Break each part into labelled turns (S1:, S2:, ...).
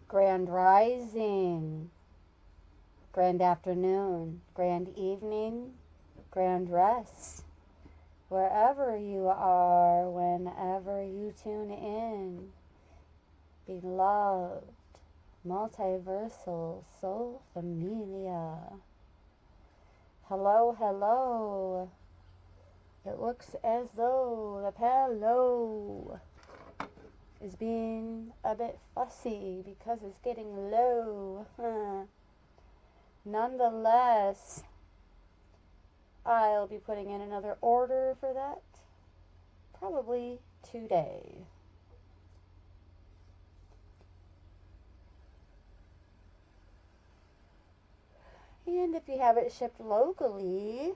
S1: Grand rising, grand afternoon, grand evening, grand rest. Wherever you are, whenever you tune in, beloved, multiversal soul familia. Hello, hello. It looks as though the pillow is being a bit fussy because it's getting low. Nonetheless, I'll be putting in another order for that probably today. And if you have it shipped locally,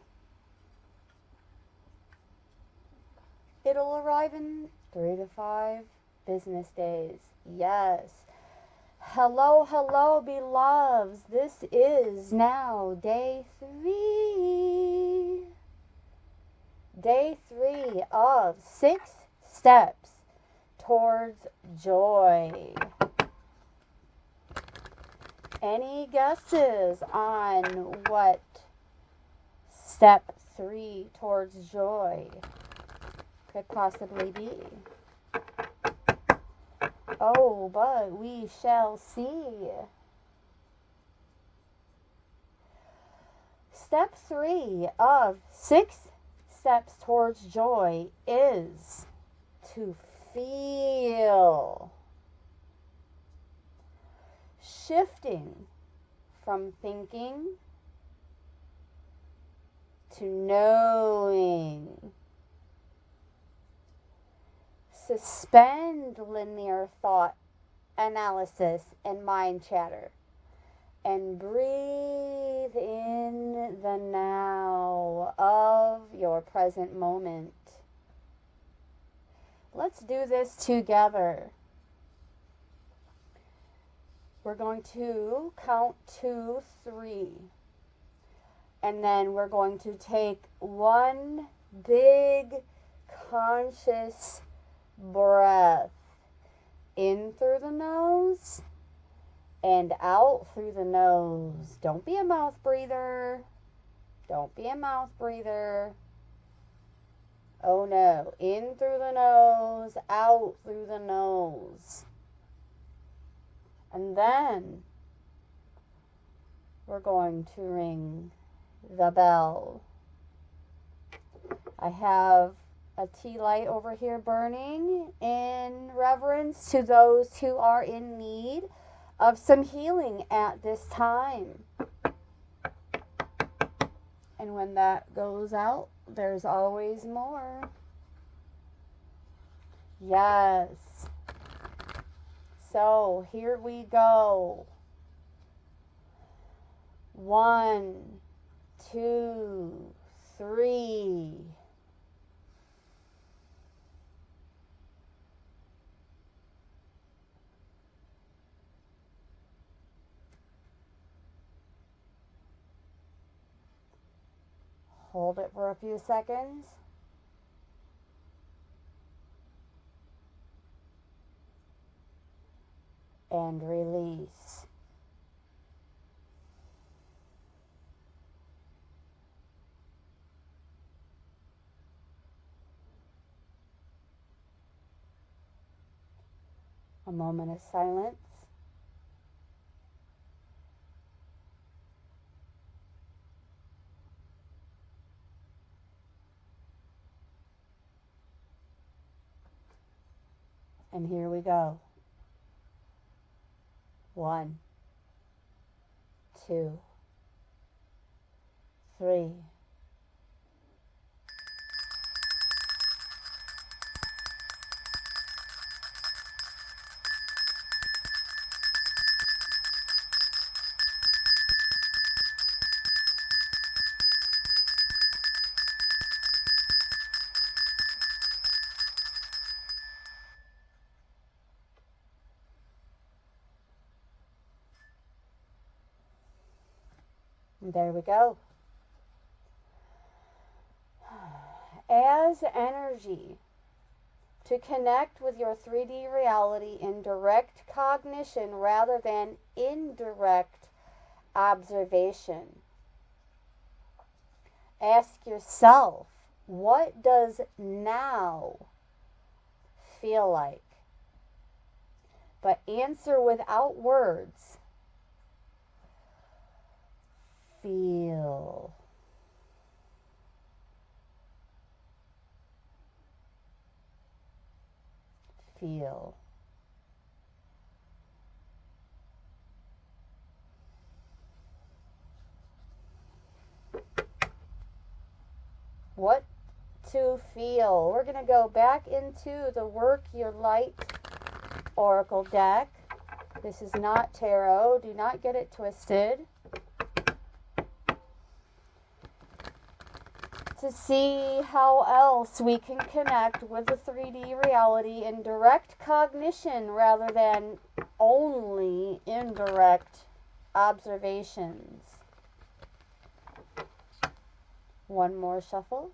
S1: it'll arrive in 3 to 5 business days. Yes. Hello, hello, beloveds. This is now day 3. Day 3 of 6 steps towards joy. Any guesses on what step 3 towards joy could possibly be? Oh, but we shall see. Step 3 of 6 steps towards joy is to feel. Shifting from thinking to knowing. Suspend linear thought, analysis, and mind chatter. And breathe in the now of your present moment. Let's do this together. We're going to count 2, 3. And then we're going to take one big conscious breath in through the nose and out through the nose. Don't be a mouth breather. Don't be a mouth breather. Oh no. In through the nose, out through the nose. And then we're going to ring the bell. I have a tea light over here burning in reverence to those who are in need of some healing at this time. And when that goes out, there's always more. Yes. So here we go. 1, 2, 3. Hold it for a few seconds. And release. A moment of silence. And here we go. 1, 2, 3. There we go. As energy to connect with your 3D reality in direct cognition rather than indirect observation. Ask yourself, what does now feel like? But answer without words. Feel. Feel. What to feel? We're going to go back into the Work Your Light Oracle deck. This is not tarot. Do not get it twisted. To see how else we can connect with the 3D reality in direct cognition rather than only indirect observations. One more shuffle.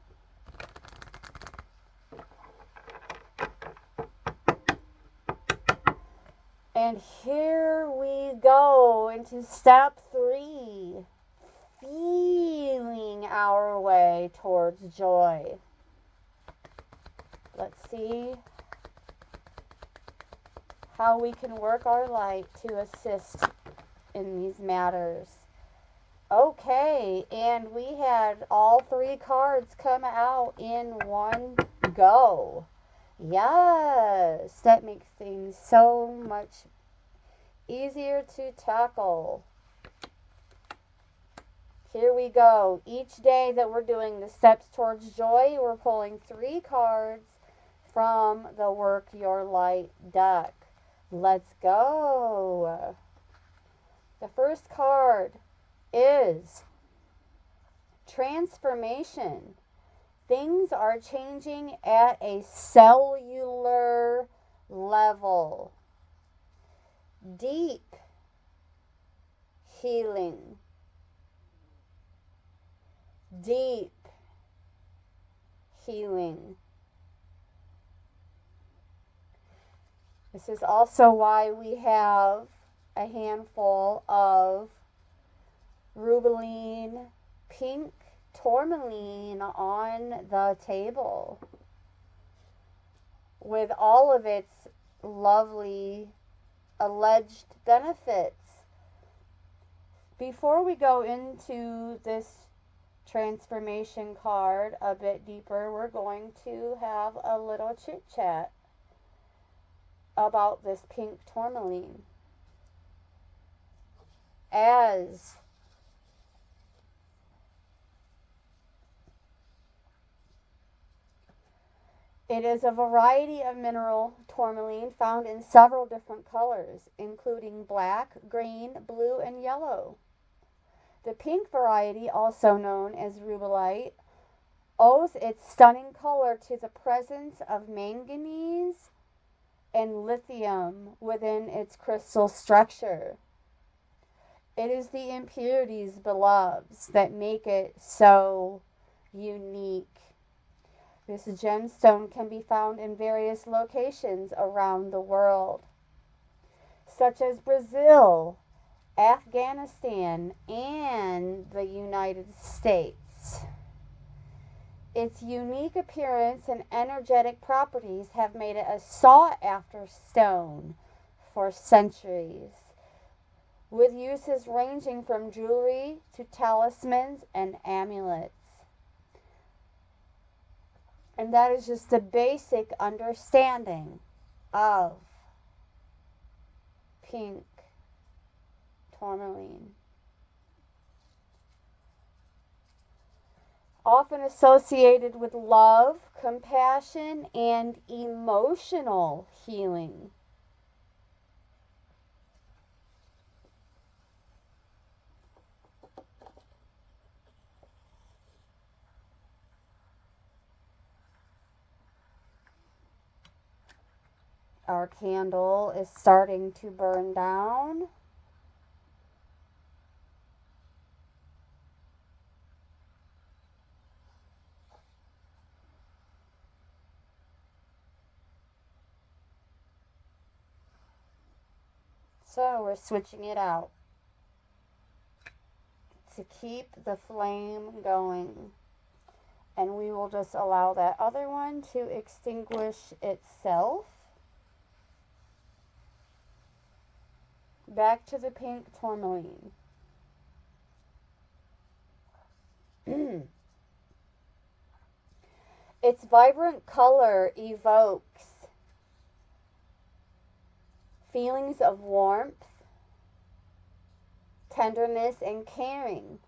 S1: And here we go into step 3. Feeling our way towards joy. Let's see how we can work our light to assist in these matters. Okay, and we had all 3 cards come out in one go. Yes, that makes things so much easier to tackle. Here we go. Each day that we're doing the steps towards joy, we're pulling 3 cards from the Work Your Light deck. Let's go. The first card is transformation. Things are changing at a cellular level. Deep healing. Deep healing. This is also why we have a handful of rubeline pink tourmaline on the table with all of its lovely alleged benefits. Before we go into this transformation card a bit deeper, we're going to have a little chit chat about this pink tourmaline. As it is a variety of mineral tourmaline found in several different colors, including black, green, blue, and yellow. The pink variety, also known as rubellite, owes its stunning color to the presence of manganese and lithium within its crystal structure. It is the impurities, beloveds, that make it so unique. This gemstone can be found in various locations around the world, such as Brazil, Afghanistan, and the United States. Its unique appearance and energetic properties have made it a sought-after stone for centuries, with uses ranging from jewelry to talismans and amulets. And that is just a basic understanding of pink tourmaline. Often associated with love, compassion, and emotional healing. Our candle is starting to burn down. So we're switching it out to keep the flame going. And we will just allow that other one to extinguish itself. Back to the pink tourmaline. Its vibrant color evokes feelings of warmth, tenderness, and caring,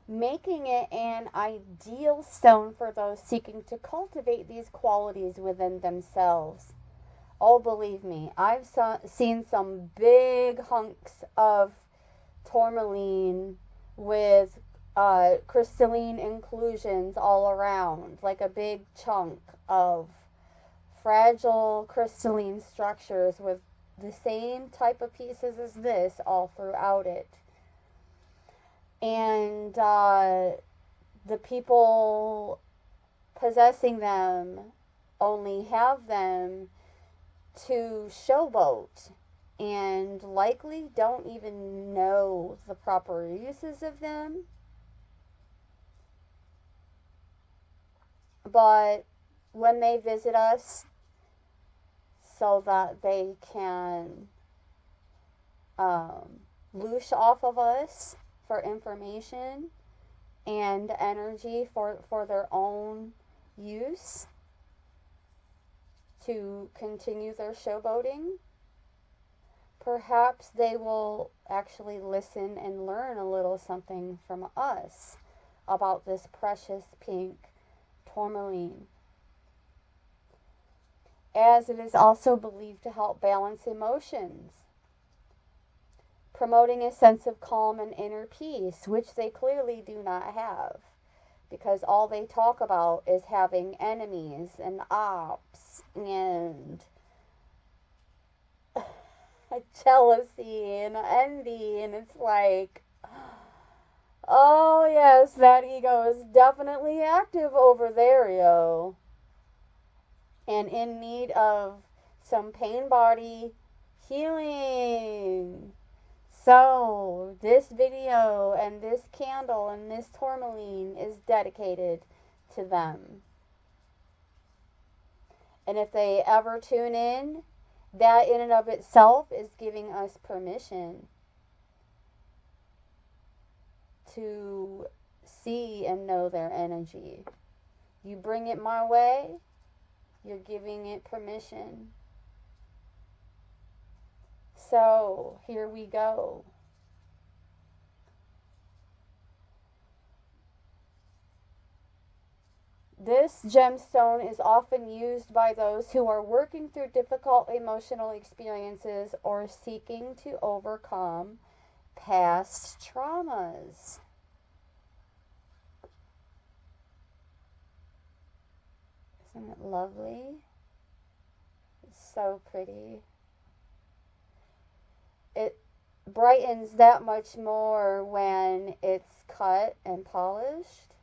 S1: making it an ideal stone for those seeking to cultivate these qualities within themselves. Oh, believe me, I've seen some big hunks of tourmaline with crystalline inclusions all around, like a big chunk of fragile crystalline structures with the same type of pieces as this all throughout it. And the people possessing them only have them to showboat and likely don't even know the proper uses of them. But when they visit us, so that they can loosh off of us for information and energy for their own use to continue their showboating, perhaps they will actually listen and learn a little something from us about this precious pink tourmaline, as it is also believed to help balance emotions, promoting a sense of calm and inner peace, which they clearly do not have, because all they talk about is having enemies and ops and jealousy and envy, and it's like, oh yes, that ego is definitely active over there, yo, and in need of some pain body healing. So this video and this candle and this tourmaline is dedicated to them. And if they ever tune in, that in and of itself is giving us permission to see and know their energy. You bring it my way, you're giving it permission. So here we go. This gemstone is often used by those who are working through difficult emotional experiences or seeking to overcome past traumas. Isn't it lovely? It's so pretty. It brightens that much more when it's cut and polished.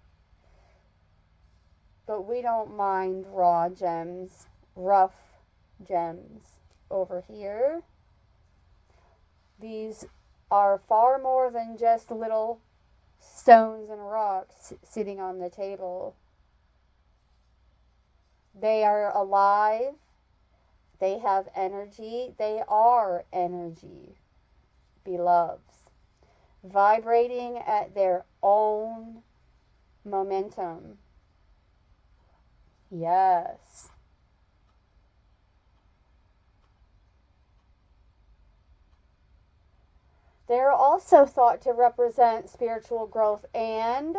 S1: But we don't mind raw gems, rough gems over here. These are far more than just little stones and rocks sitting on the table. They are alive. They have energy. They are energy, beloveds, vibrating at their own momentum. Yes. They are also thought to represent spiritual growth and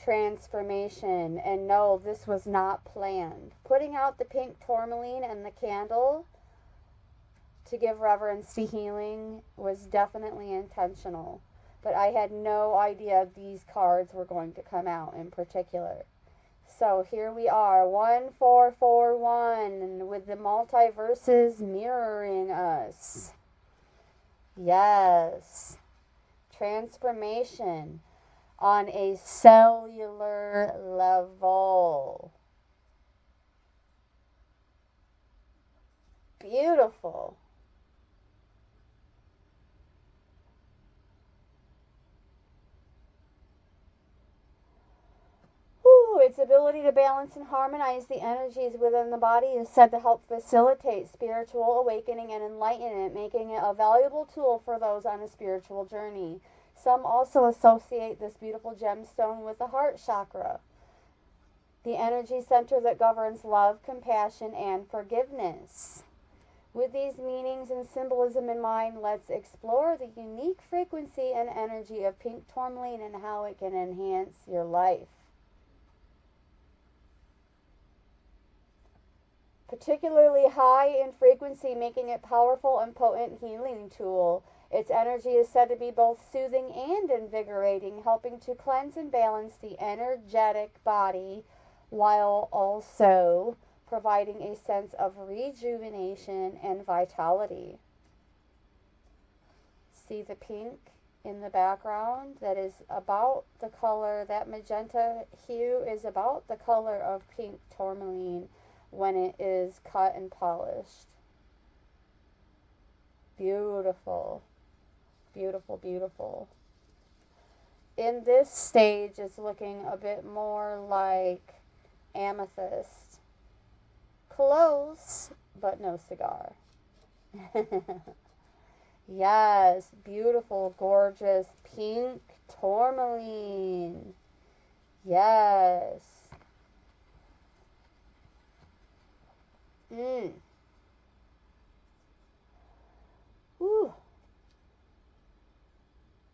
S1: transformation. And no, this was not planned. Putting out the pink tourmaline and the candle to give reverence to healing was definitely intentional. But I had no idea these cards were going to come out in particular. So here we are, 1441, with the multiverses mirroring us. Yes. Transformation on a cellular level. Beautiful. Its ability to balance and harmonize the energies within the body is said to help facilitate spiritual awakening and enlightenment, making it a valuable tool for those on a spiritual journey. Some also associate this beautiful gemstone with the heart chakra, the energy center that governs love, compassion, and forgiveness. With these meanings and symbolism in mind, let's explore the unique frequency and energy of pink tourmaline and how it can enhance your life. Particularly high in frequency, making it powerful and potent healing tool. Its energy is said to be both soothing and invigorating, helping to cleanse and balance the energetic body while also providing a sense of rejuvenation and vitality. See the pink in the background? That is about the color, that magenta hue is about the color of pink tourmaline when it is cut and polished. Beautiful. Beautiful, beautiful. In this stage, it's looking a bit more like amethyst. Close, but no cigar. Yes, beautiful, gorgeous pink tourmaline. Yes. Ooh.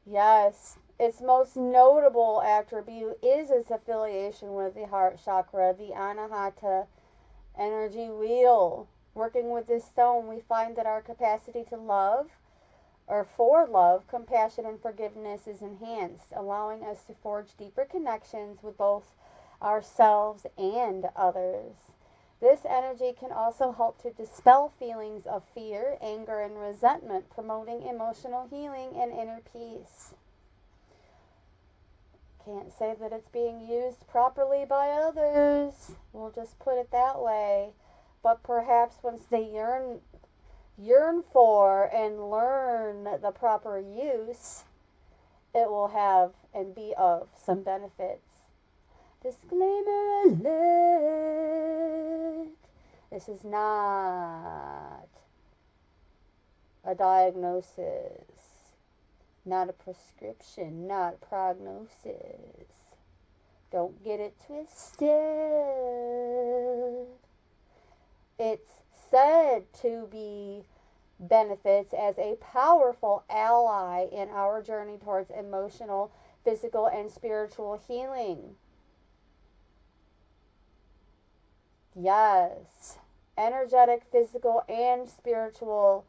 S1: Yes. Its most notable attribute is its affiliation with the heart chakra, the Anahata energy wheel. Working with this stone, we find that our capacity to love, or for love, compassion, and forgiveness is enhanced, allowing us to forge deeper connections with both ourselves and others. This energy can also help to dispel feelings of fear, anger, and resentment, promoting emotional healing and inner peace. Can't say that it's being used properly by others. We'll just put it that way. But perhaps once they yearn for and learn the proper use, it will have and be of some benefits. Disclaimer alert. This is not a diagnosis, not a prescription, not a prognosis. Don't get it twisted. It's said to be benefits as a powerful ally in our journey towards emotional, physical, and spiritual healing. Yes, energetic, physical, and spiritual,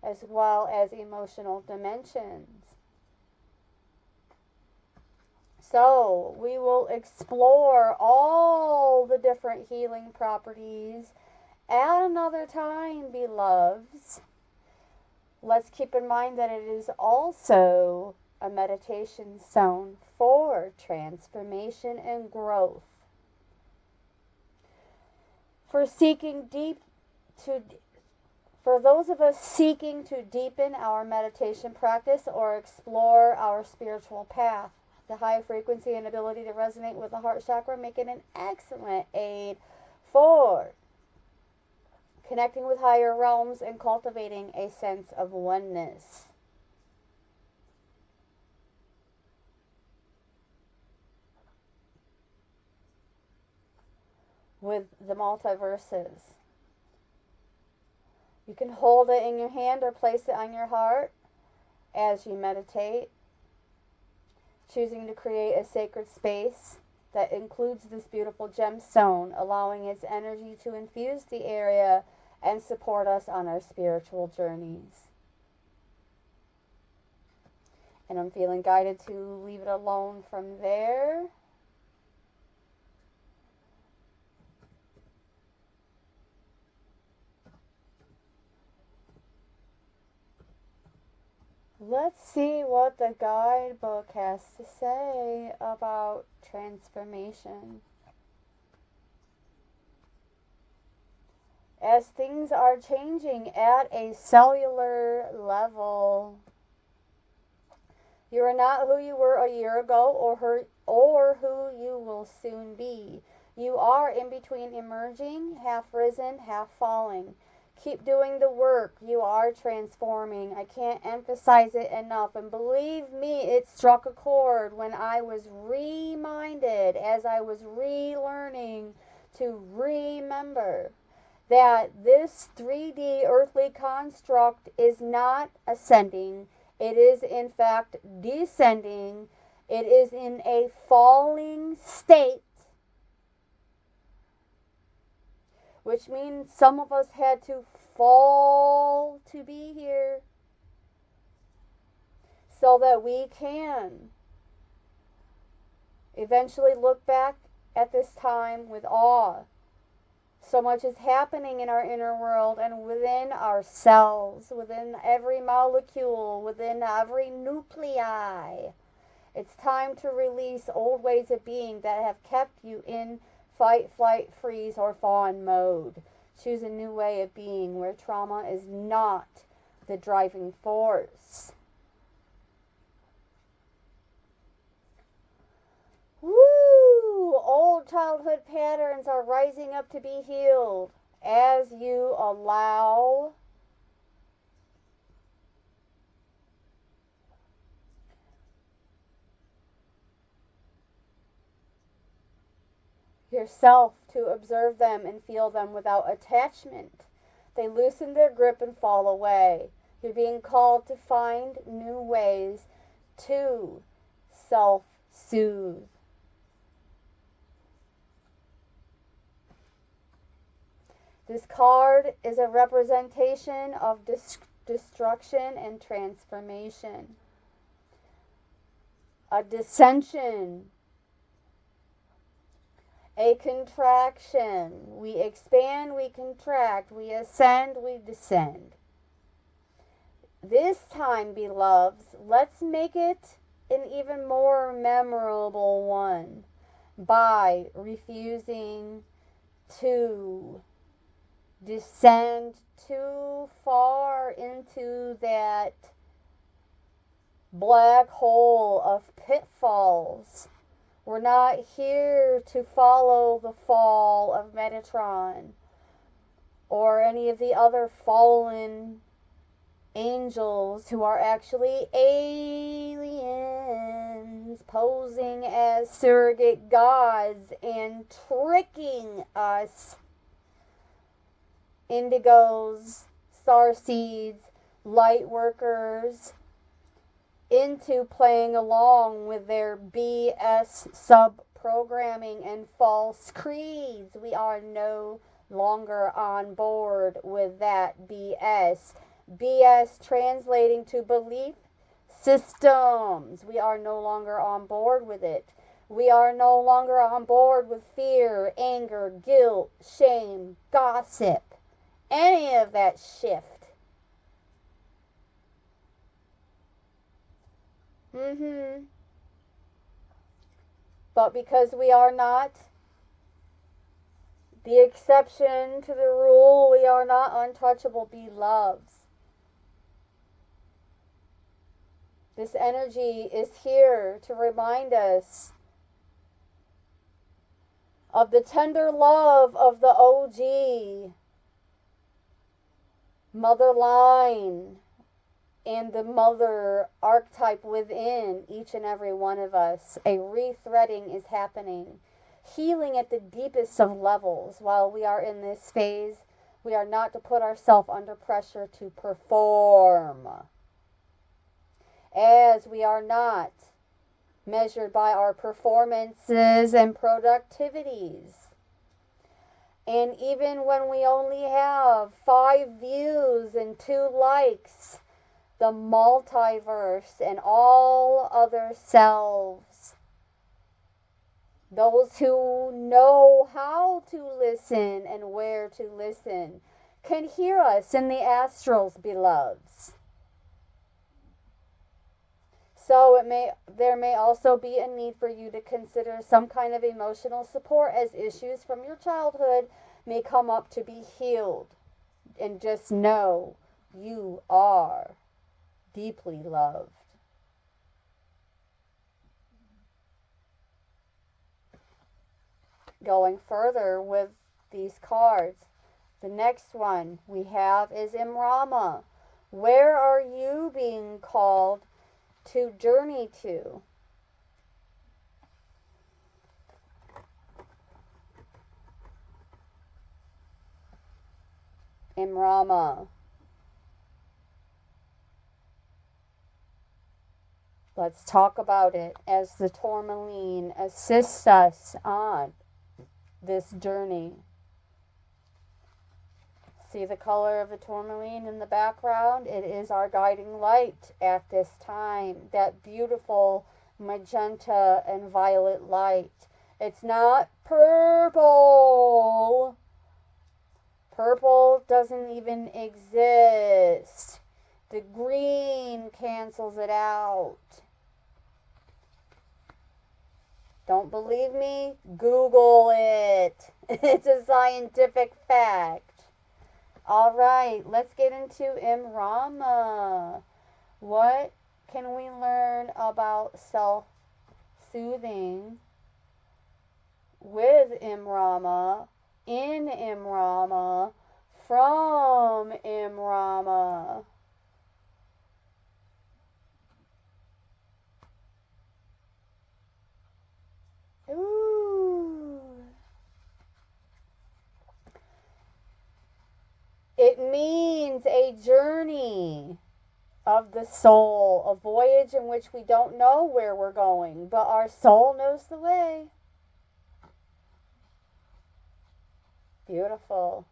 S1: as well as emotional dimensions. So, we will explore all the different healing properties at another time, beloveds. Let's keep in mind that it is also a meditation zone for transformation and growth. For those of us seeking to deepen our meditation practice or explore our spiritual path, the high frequency and ability to resonate with the heart chakra make it an excellent aid for connecting with higher realms and cultivating a sense of oneness. With the multiverses. You can hold it in your hand or place it on your heart as you meditate, choosing to create a sacred space that includes this beautiful gemstone, allowing its energy to infuse the area and support us on our spiritual journeys. And I'm feeling guided to leave it alone from there. Let's see what the guidebook has to say about transformation. as things are changing at a cellular level. You are not who you were a year ago or who you will soon be. You are in between emerging, half risen, half falling. Keep doing the work. You are transforming. I can't emphasize it enough. And believe me, it struck a chord when I was reminded, as I was relearning, to remember that this 3D earthly construct is not ascending. It is, in fact, descending. It is in a falling state, which means some of us had to fall to be here so that we can eventually look back at this time with awe. So much is happening in our inner world and within ourselves, within every molecule, within every nuclei. It's time to release old ways of being that have kept you in fight, flight, freeze, or fawn mode. Choose a new way of being where trauma is not the driving force. Woo! Old childhood patterns are rising up to be healed as you allow yourself to observe them and feel them without attachment. They loosen their grip and fall away. You're being called to find new ways to self-soothe. This card is a representation of destruction and transformation. A dissension. A contraction. We expand, we contract. We ascend, we descend. This time, beloveds, let's make it an even more memorable one by refusing to descend too far into that black hole of pitfalls. We're not here to follow the fall of Metatron or any of the other fallen angels who are actually aliens posing as surrogate gods and tricking us indigos, starseeds, light workers into playing along with their BS sub-programming and false creeds. We are no longer on board with that BS. BS translating to belief systems. We are no longer on board with it. We are no longer on board with fear, anger, guilt, shame, gossip, any of that shift. But because we are not the exception to the rule, we are not untouchable, beloveds. This energy is here to remind us of the tender love of the OG mother line and the mother archetype within each and every one of us. A rethreading is happening. Healing at the deepest of levels. While we are in this phase, we are not to put ourselves under pressure to perform. As we are not measured by our performances and productivities. And even when we only have 5 views and 2 likes, the multiverse and all other selves, those who know how to listen and where to listen, can hear us in the astrals, beloveds. So there may also be a need for you to consider some kind of emotional support as issues from your childhood may come up to be healed. And just know you are deeply loved. Going further with these cards, the next one we have is Imrama. Where are you being called to journey to? Imrama. Let's talk about it as the tourmaline assists us on this journey. See the color of the tourmaline in the background? It is our guiding light at this time. That beautiful magenta and violet light. It's not purple. Purple doesn't even exist. The green cancels it out. Don't believe me? Google it. It's a scientific fact. All right, let's get into Imrama. What can we learn about self-soothing with Imrama, in Imrama, from Imrama? Ooh. It means a journey of the soul, a voyage in which we don't know where we're going, but our soul knows the way. Beautiful.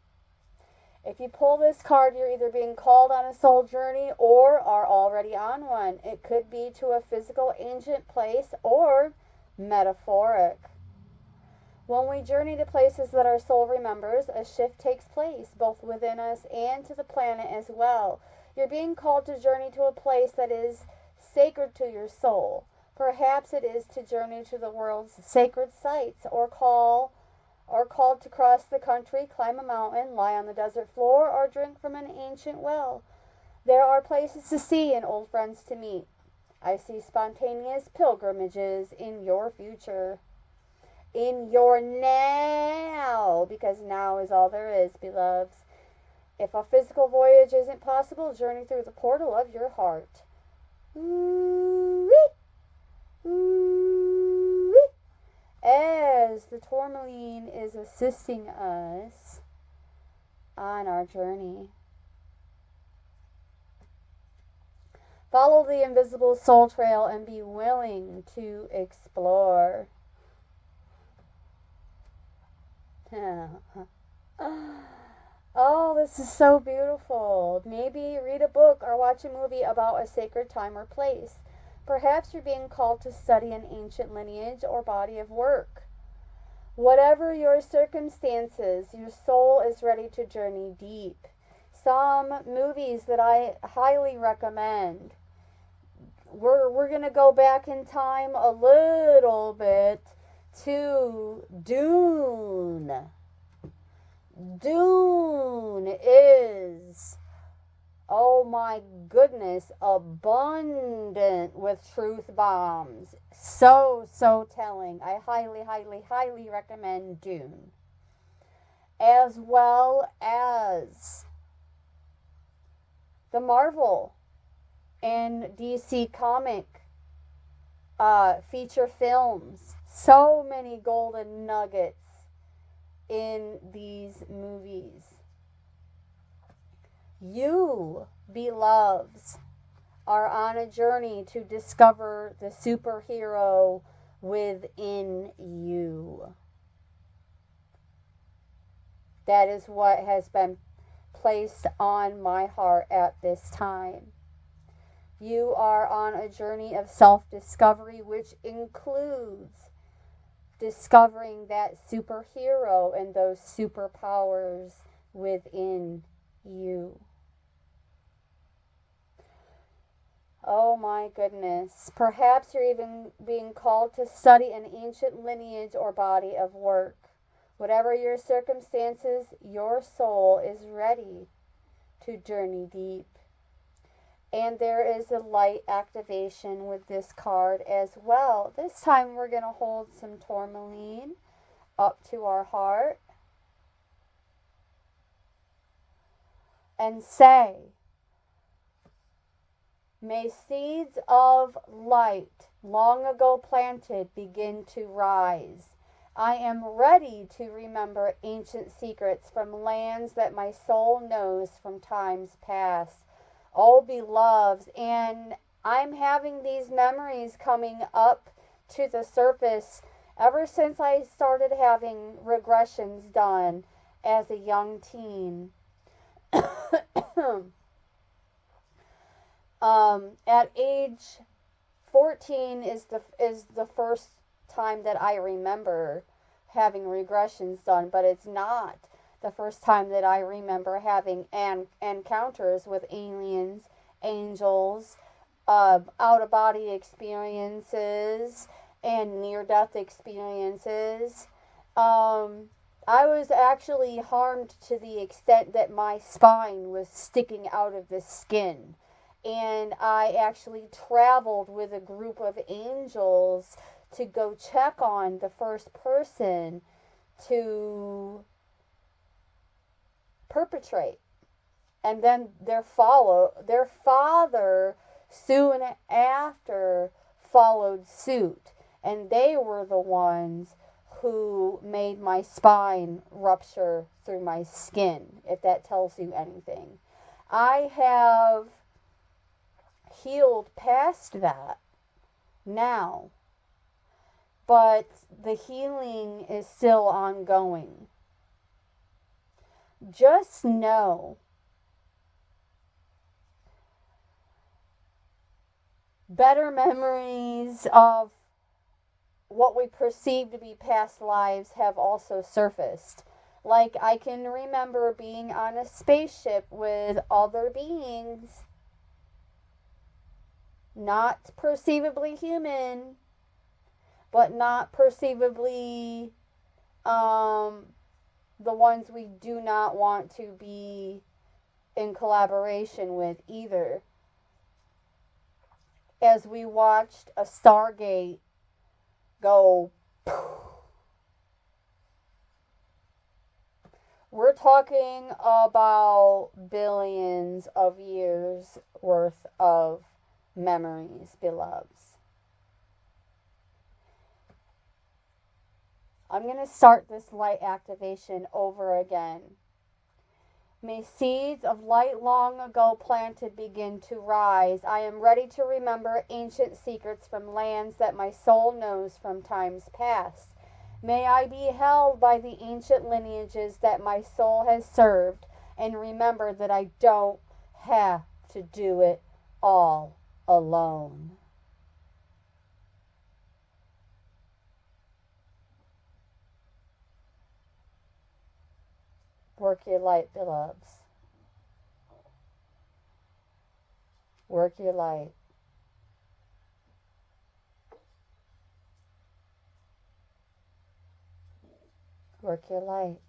S1: If you pull this card, you're either being called on a soul journey or are already on one. It could be to a physical ancient place or metaphoric. When we journey to places that our soul remembers, a shift takes place, both within us and to the planet as well. You're being called to journey to a place that is sacred to your soul. Perhaps it is to journey to the world's sacred sites, or called to cross the country, climb a mountain, lie on the desert floor, or drink from an ancient well. There are places to see and old friends to meet. I see spontaneous pilgrimages in your future. In your now, because now is all there is, beloveds. If a physical voyage isn't possible, journey through the portal of your heart. Ooh-wee. Ooh-wee. As the tourmaline is assisting us on our journey. Follow the invisible soul trail and be willing to explore. Oh, this is so beautiful. Maybe read a book or watch a movie about a sacred time or place. Perhaps you're being called to study an ancient lineage or body of work. Whatever your circumstances, your soul is ready to journey deep. Some movies that I highly recommend. We're going to go back in time a little bit to Dune. Dune is, oh my goodness, abundant with truth bombs. So telling. I highly recommend Dune. As well as the Marvel and DC comic feature films. So many golden nuggets in these movies. You, beloveds, are on a journey to discover the superhero within you. That is what has been placed on my heart at this time. You are on a journey of self-discovery, which includes discovering that superhero and those superpowers within you. Oh my goodness. Perhaps you're even being called to study an ancient lineage or body of work. Whatever your circumstances, your soul is ready to journey deep. And there is a light activation with this card as well. This time we're going to hold some tourmaline up to our heart and say, may seeds of light long ago planted begin to rise. I am ready to remember ancient secrets from lands that my soul knows from times past. Oh, beloveds, and I'm having these memories coming up to the surface ever since I started having regressions done as a young teen. At age 14 is the first time that I remember having regressions done, but it's not the first time that I remember having encounters with aliens, angels, out-of-body experiences, and near-death experiences. I was actually harmed to the extent that my spine was sticking out of the skin. And I actually traveled with a group of angels to go check on the first person to perpetrate. And then their father soon after followed suit. And they were the ones who made my spine rupture through my skin, if that tells you anything. I have healed past that now, but the healing is still ongoing. Just know better memories of what we perceive to be past lives have also surfaced. Like, I can remember being on a spaceship with other beings, not perceivably human, but not perceivably the ones we do not want to be in collaboration with either. As we watched a Stargate go, we're talking about billions of years worth of memories, beloveds. I'm going to start this light activation over again. May seeds of light long ago planted begin to rise. I am ready to remember ancient secrets from lands that my soul knows from times past. May I be held by the ancient lineages that my soul has served, and remember that I don't have to do it all alone. Work your light, beloveds. Work your light. Work your light.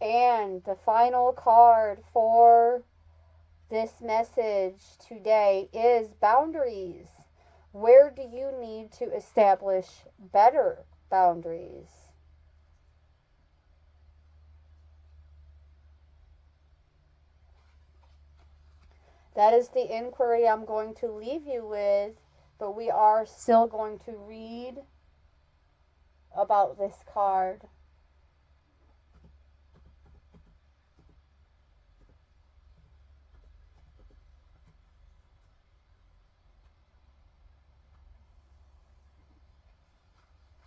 S1: And the final card for this message today is boundaries. Where do you need to establish better boundaries? That is the inquiry I'm going to leave you with, but we are still going to read about this card.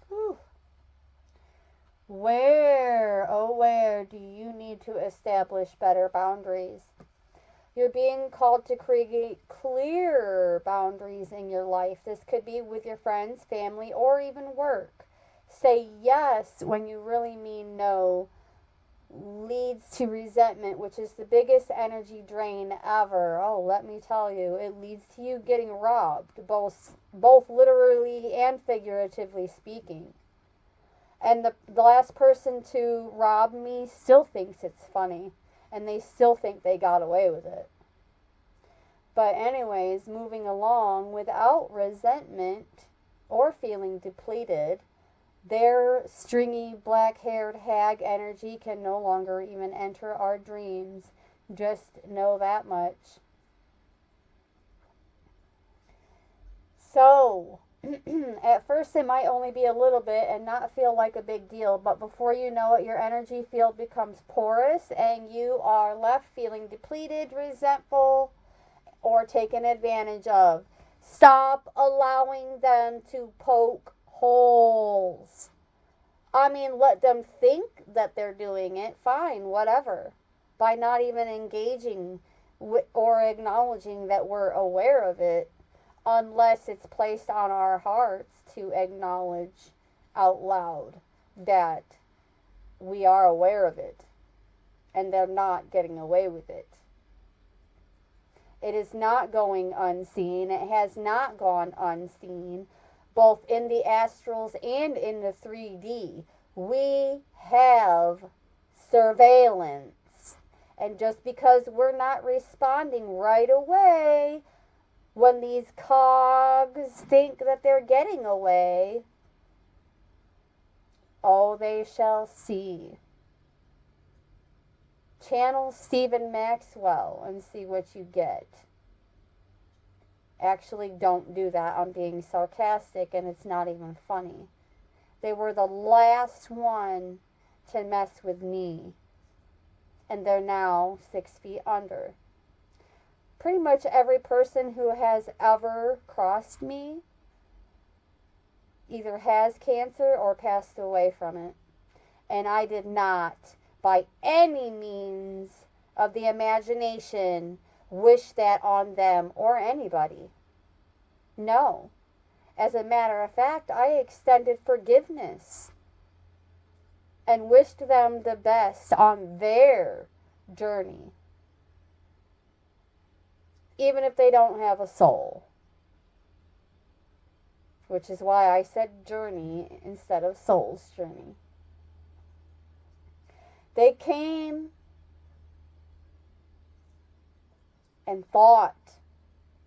S1: Whew. Where do you need to establish better boundaries? You're being called to create clear boundaries in your life. This could be with your friends, family, or even work. Say yes when you really mean no. leads to resentment, which is the biggest energy drain ever. Oh, let me tell you, it leads to you getting robbed, both literally and figuratively speaking. And the last person to rob me still thinks it's funny, and they still think they got away with it. But anyways, moving along, without resentment or feeling depleted, their stringy black-haired hag energy can no longer even enter our dreams. Just know that much. So, at first it might only be a little bit and not feel like a big deal, but before you know it, your energy field becomes porous and you are left feeling depleted, resentful, or taken advantage of. Stop allowing them to poke holes. I mean, let them think that they're doing it, fine, whatever. By not even engaging or acknowledging that we're aware of it, unless it's placed on our hearts to acknowledge out loud that we are aware of it and they're not getting away with it. It is not going unseen. It has not gone unseen, both in the astrals and in the 3D. We have surveillance. And just because we're not responding right away when these cogs think that they're getting away, oh, they shall see. Channel Stephen Maxwell and see what you get. Actually, don't do that. I'm being sarcastic and it's not even funny. They were the last one to mess with me. And they're now 6 feet under. Pretty much every person who has ever crossed me either has cancer or passed away from it. And I did not, by any means of the imagination, wish that on them or anybody. No. As a matter of fact, I extended forgiveness and wished them the best on their journey, even if they don't have a soul. Which is why I said journey instead of soul's journey. They came and thought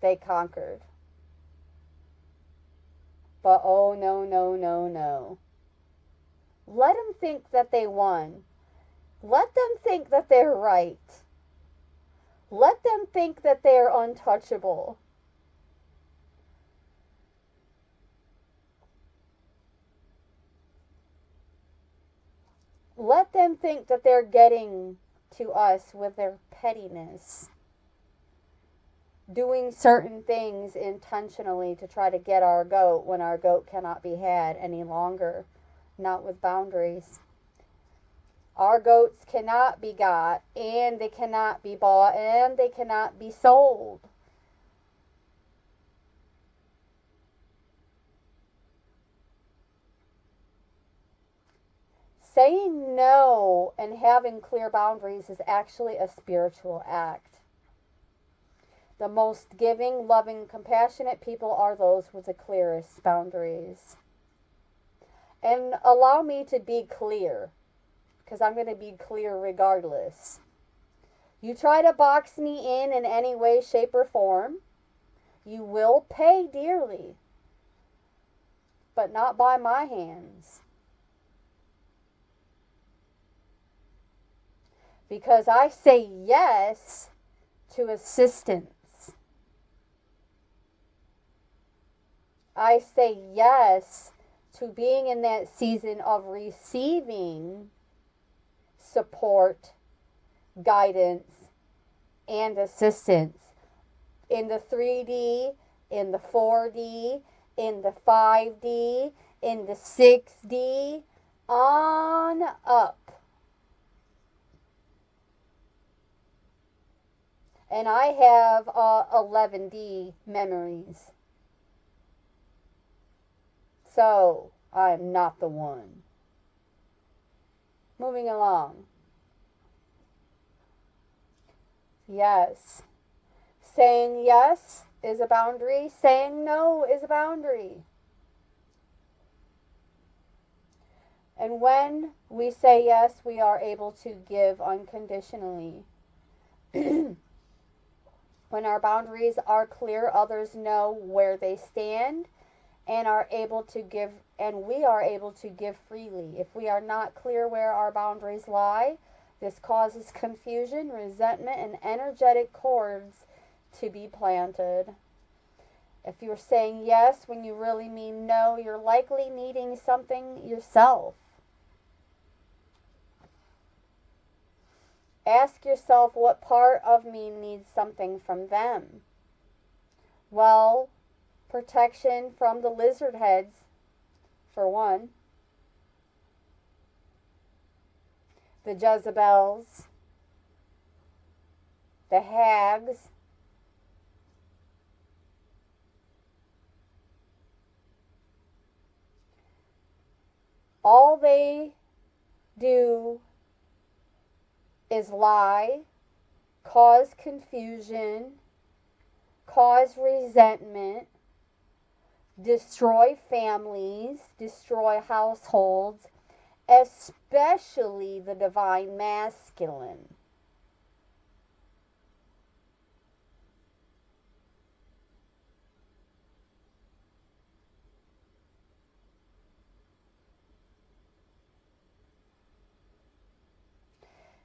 S1: they conquered. But oh no, no, no, no. Let them think that they won. Let them think that they're right. Let them think that they're untouchable. Let them think that they're getting to us with their pettiness. Doing certain things intentionally to try to get our goat when our goat cannot be had any longer. Not with boundaries. Our goats cannot be got, and they cannot be bought, and they cannot be sold. Saying no and having clear boundaries is actually a spiritual act. The most giving, loving, compassionate people are those with the clearest boundaries. And allow me to be clear, because I'm going to be clear regardless. You try to box me in any way, shape, or form, you will pay dearly, but not by my hands. Because I say yes to assistance. I say yes to being in that season of receiving support, guidance, and assistance in the 3D, in the 4D, in the 5D, in the 6D, on up. And I have 11D memories. So, I'm not the one. Moving along. Yes. Saying yes is a boundary. Saying no is a boundary. And when we say yes, we are able to give unconditionally. When our boundaries are clear, others know where they stand and are able to give, and we are able to give freely. If we are not clear where our boundaries lie, this causes confusion, resentment, and energetic cords to be planted. If you're saying yes when you really mean no, you're likely needing something yourself. Ask yourself, what part of me needs something from them? Well, protection from the lizard heads, for one. The Jezebels, the hags, all they do is lie, cause confusion, cause resentment, destroy families, destroy households, especially the divine masculine.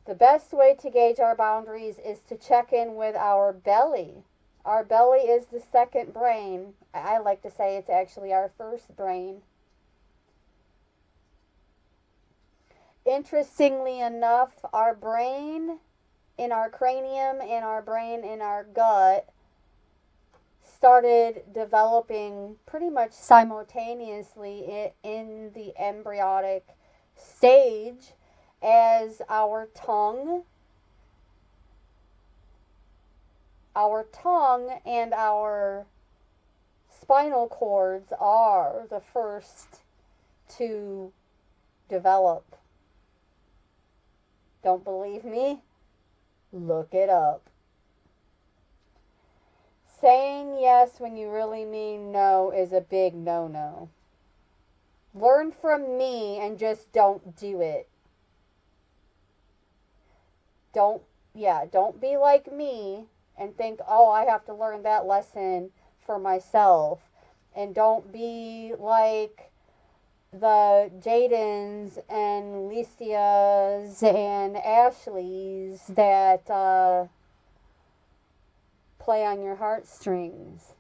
S1: The best way to gauge our boundaries is to check in with our belly. Our belly is the second brain. I like to say it's actually our first brain. Interestingly enough, our brain in our cranium and our brain in our gut started developing pretty much simultaneously in the embryonic stage, as our tongue and our spinal cords are the first to develop. Don't believe me? Look it up. Saying yes when you really mean no is a big no-no. Learn from me and just don't do it. Don't be like me and think, oh, I have to learn that lesson for myself. And don't be like the Jadens and Licias and Ashleys that play on your heartstrings.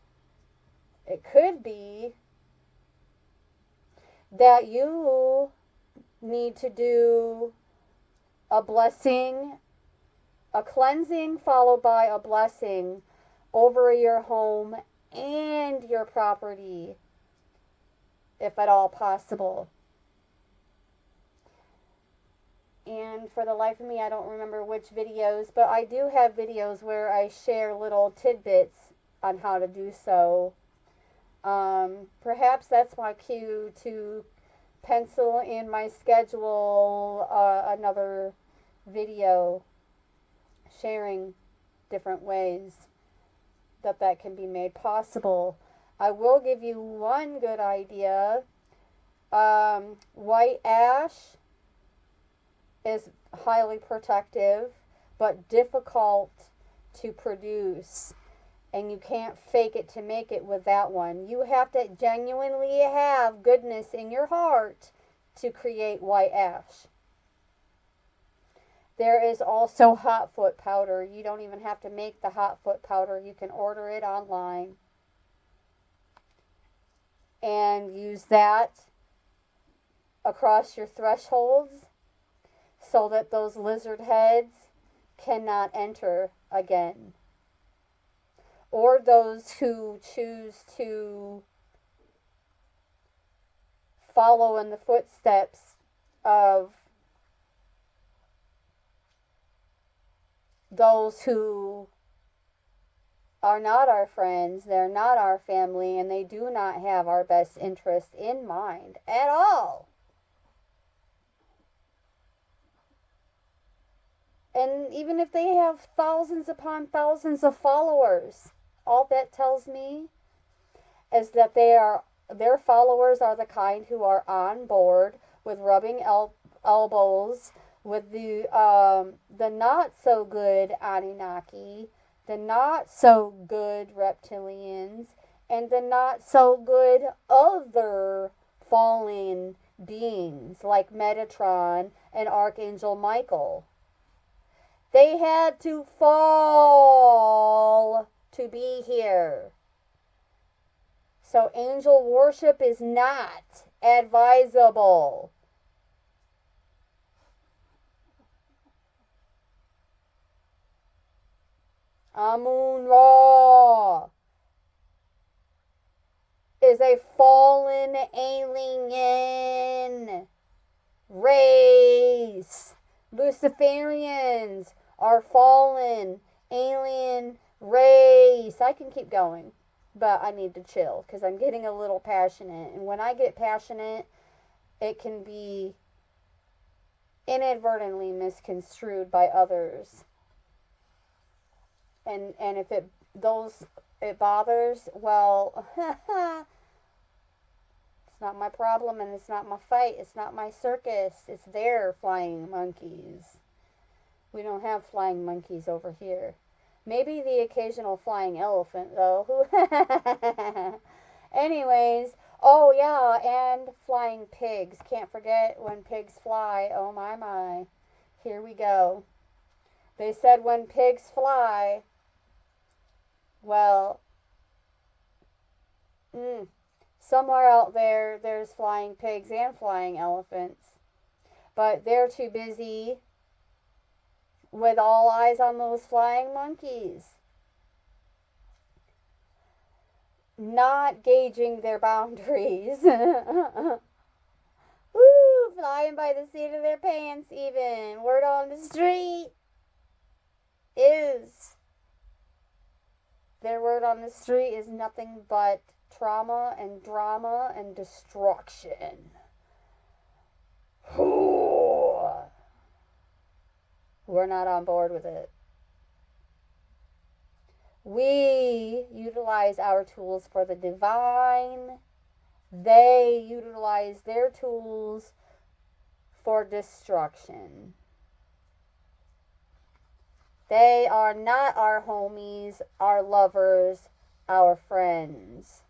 S1: It could be that you need to do a blessing, a cleansing followed by a blessing over your home and your property, if at all possible. And for the life of me, I don't remember which videos, but I do have videos where I share little tidbits on how to do so. Perhaps that's my cue to pencil in my schedule another video sharing different ways that can be made possible. I will give you one good idea. White ash is highly protective but difficult to produce, and you can't fake it to make it with that one. You have to genuinely have goodness in your heart to create white ash. There is also hot foot powder. You don't even have to make the hot foot powder. You can order it online and use that across your thresholds so that those lizard heads cannot enter again. Or those who choose to follow in the footsteps of those who are not our friends, they're not our family, and they do not have our best interest in mind at all. And even if they have thousands upon thousands of followers, all that tells me is that their followers are the kind who are on board with rubbing elbows with the not so good Anunnaki, the not so good reptilians, and the not so good other fallen beings like Metatron and Archangel Michael. They had to fall to be here. So angel worship is not advisable. Amun-Ra is a fallen alien race. Luciferians are fallen alien race. I can keep going, but I need to chill because I'm getting a little passionate. And when I get passionate, it can be inadvertently misconstrued by others. And if it bothers, well, it's not my problem and it's not my fight. It's not my circus. It's their flying monkeys. We don't have flying monkeys over here. Maybe the occasional flying elephant, though. Anyways, oh yeah, and flying pigs. Can't forget when pigs fly. Oh my, my. Here we go. They said when pigs fly, well, somewhere out there, there's flying pigs and flying elephants. But they're too busy with all eyes on those flying monkeys, not gauging their boundaries. Woo, flying by the seat of their pants even. Word on the street is, their word on the street is nothing but trauma and drama and destruction. We're not on board with it. We utilize our tools for the divine. They utilize their tools for destruction. They are not our homies, our lovers, our friends,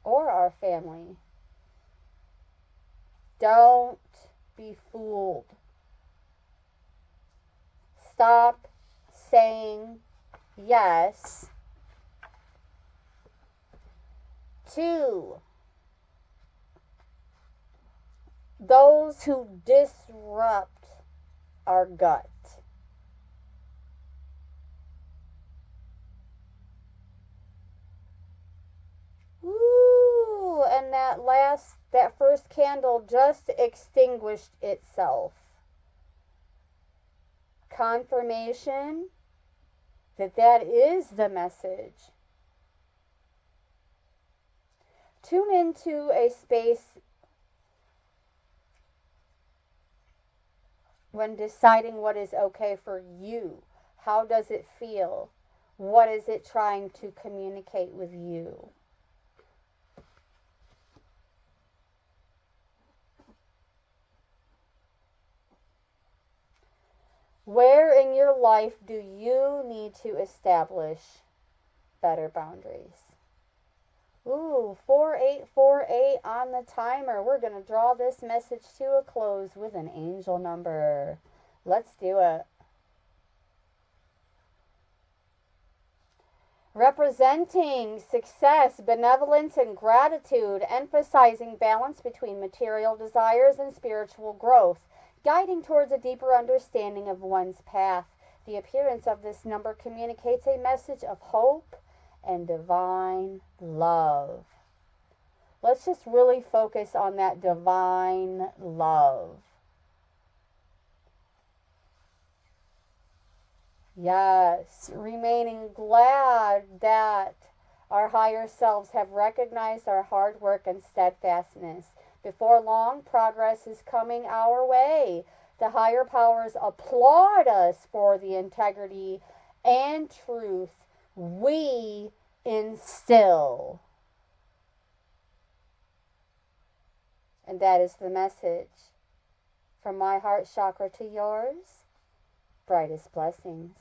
S1: or our family. Don't be fooled. Stop saying yes to those who disrupt our gut. Woo! And that first candle just extinguished itself. Confirmation that is the message. Tune into a space when deciding what is okay for you. How does it feel? What is it trying to communicate with you? Where in your life do you need to establish better boundaries? Ooh, 4848 on the timer. We're going to draw this message to a close with an angel number. Let's do it. Representing success, benevolence, and gratitude, emphasizing balance between material desires and spiritual growth, guiding towards a deeper understanding of one's path. The appearance of this number communicates a message of hope and divine love. Let's just really focus on that divine love. Yes, remaining glad that our higher selves have recognized our hard work and steadfastness. Before long, progress is coming our way. The higher powers applaud us for the integrity and truth we instill. And that is the message from my heart chakra to yours. Brightest blessings.